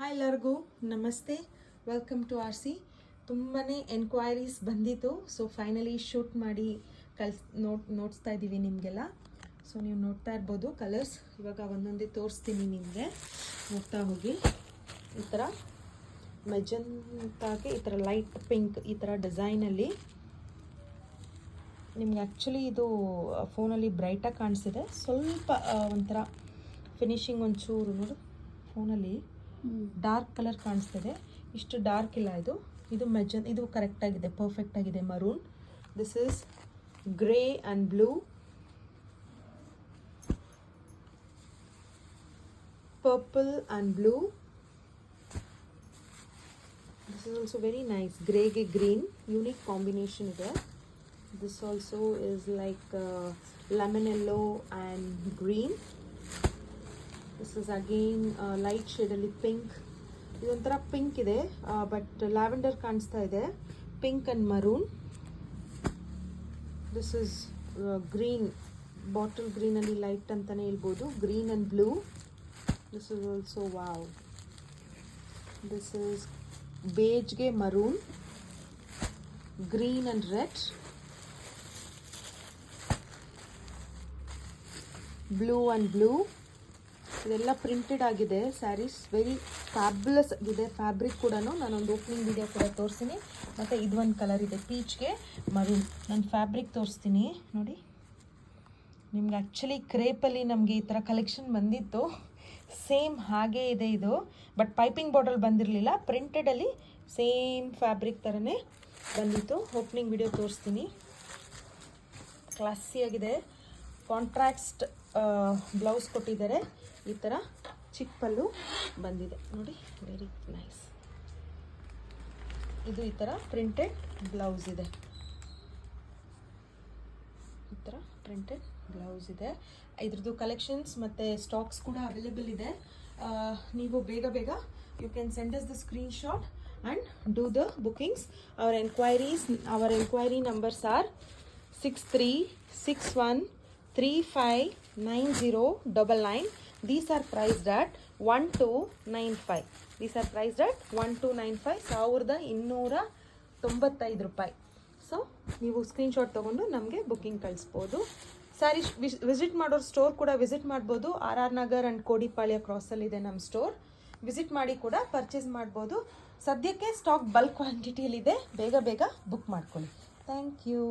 Hi ಎಲ್ಲರಿಗೂ ನಮಸ್ತೆ, welcome to R C. ತುಂಬಾ ಎನ್ಕ್ವೈರೀಸ್ ಬಂದಿತ್ತು. ಸೊ ಫೈನಲಿ ಶೂಟ್ ಮಾಡಿ ನೋಡಿಸ್ತಾ ಇದ್ದೀವಿ ನಿಮಗೆಲ್ಲ. ಸೊ ನೀವು ನೋಡ್ತಾ ಇರ್ಬೋದು ಕಲರ್ಸ್. ಇವಾಗ ಒಂದೊಂದೇ ತೋರಿಸ್ತೀನಿ ನಿಮಗೆ, ನೋಡ್ತಾ ಹೋಗಿ. ಈ ಥರ ಮೆಜೆಂಟಾಗೆ ಈ ಥರ ಲೈಟ್ ಪಿಂಕ್ ಈ ಥರ ಡಿಸೈನಲ್ಲಿ ನಿಮ್ಗೆ ಆ್ಯಕ್ಚುಲಿ ಇದು ಫೋನಲ್ಲಿ ಬ್ರೈಟಾಗಿ ಕಾಣಿಸಿದೆ. ಸ್ವಲ್ಪ ಒಂಥರ ಫಿನಿಶಿಂಗ್ ಒಂಚೂರು ನೋಡು, ಫೋನಲ್ಲಿ ಡಾರ್ಕ್ ಕಲರ್ ಕಾಣಿಸ್ತಿದೆ. ಇಷ್ಟು ಡಾರ್ಕ್ ಇಲ್ಲ ಇದು. ಇದು ಕರೆಕ್ಟಾಗಿದೆ, ಪರ್ಫೆಕ್ಟ್ ಆಗಿದೆ. Maroon, this is grey and blue, purple and blue. This is also very nice. ಗ್ರೇಗೆ ಗ್ರೀನ್ ಯೂನಿಕ್ ಕಾಂಬಿನೇಷನ್ ಇದೆ. This also is like lemon yellow and green. This is again light shade ಅಲ್ಲಿ pink. ಇದೊಂಥರ pink ಇದೆ, but lavender ಕಾಣಿಸ್ತಾ ಇದೆ. Pink and maroon. This is green, bottle ಗ್ರೀನಲ್ಲಿ light ಅಂತಾನೆ ಹೇಳ್ಬೋದು. Green and blue. This is also wow. This is ಬೇಜ್ಗೆ maroon, green and red, blue and blue. ಇದೆಲ್ಲ ಪ್ರಿಂಟೆಡ್ ಆಗಿದೆ ಸ್ಯಾರೀಸ್. ವೆರಿ ಫ್ಯಾಬ್ಯುಲಸ್ ಆಗಿದೆ. ಫ್ಯಾಬ್ರಿಕ್ ಕೂಡ ನಾನೊಂದು ಓಪನಿಂಗ್ ವಿಡಿಯೋ ಕೂಡ ತೋರಿಸ್ತೀನಿ. ಮತ್ತು ಇದೊಂದು ಕಲರ್ ಇದೆ, ಪೀಚ್ಗೆ ಮರೂನ್. ನಾನು ಫ್ಯಾಬ್ರಿಕ್ ತೋರಿಸ್ತೀನಿ ನೋಡಿ. ನಿಮ್ಗೆ ಆ್ಯಕ್ಚುಲಿ ಕ್ರೇಪಲ್ಲಿ ನಮಗೆ ಈ ಥರ ಕಲೆಕ್ಷನ್ ಬಂದಿತ್ತು, ಸೇಮ್ ಹಾಗೇ ಇದೆ ಇದು. ಬಟ್ ಪೈಪಿಂಗ್ ಬಾಟಲ್ ಬಂದಿರಲಿಲ್ಲ. ಪ್ರಿಂಟೆಡಲ್ಲಿ ಸೇಮ್ ಫ್ಯಾಬ್ರಿಕ್ ಥರನೇ ಬಂದಿತ್ತು. ಓಪನಿಂಗ್ ವಿಡಿಯೋ ತೋರಿಸ್ತೀನಿ. ಕ್ಲಾಸಿಯಾಗಿದೆ. ಕಾಂಟ್ರಾಕ್ಸ್ಟ್ ಬ್ಲೌಸ್ ಕೊಟ್ಟಿದ್ದಾರೆ. ಈ ಥರ ಚಿಕ್ಕ ಪಲ್ಲು ಬಂದಿದೆ ನೋಡಿ, ವೆರಿ ನೈಸ್. ಇದು ಈ ಥರ ಪ್ರಿಂಟೆಡ್ ಬ್ಲೌಸ್ ಇದೆ. ಈ ಥರ ಪ್ರಿಂಟೆಡ್ ಬ್ಲೌಸ್ ಇದೆ. ಇದ್ರದ್ದು ಕಲೆಕ್ಷನ್ಸ್ ಮತ್ತು ಸ್ಟಾಕ್ಸ್ ಕೂಡ ಅವೈಲೇಬಲ್ ಇದೆ. ನೀವು ಬೇಗ you can send us the screenshot and do the bookings. Our enquiry numbers are 6361359099. These are priced at 1295. These are priced at 1295, 1295 ರೂಪಾಯಿ. ಸೊ ನೀವು ಸ್ಕ್ರೀನ್ಶಾಟ್ ತೊಗೊಂಡು ನಮಗೆ ಬುಕ್ಕಿಂಗ್ ಕಳಿಸ್ಬೋದು. ಸ್ಯಾರಿ ವಿಸಿಟ್ ಮಾಡೋರು ಸ್ಟೋರ್ ಕೂಡ ವಿಸಿಟ್ ಮಾಡ್ಬೋದು. RR ನಗರ್ ಆ್ಯಂಡ್ ಕೋಡಿಪಾಳ್ಯ ಕ್ರಾಸಲ್ಲಿದೆ ನಮ್ಮ ಸ್ಟೋರ್. ವಿಸಿಟ್ ಮಾಡಿ ಕೂಡ ಪರ್ಚೇಸ್ ಮಾಡ್ಬೋದು. ಸದ್ಯಕ್ಕೆ ಸ್ಟಾಕ್ ಬಲ್ಕ್ ಕ್ವಾಂಟಿಟಿಯಲ್ಲಿದೆ. ಬೇಗ ಬುಕ್ ಮಾಡ್ಕೊಳ್ಳಿ. Thank you.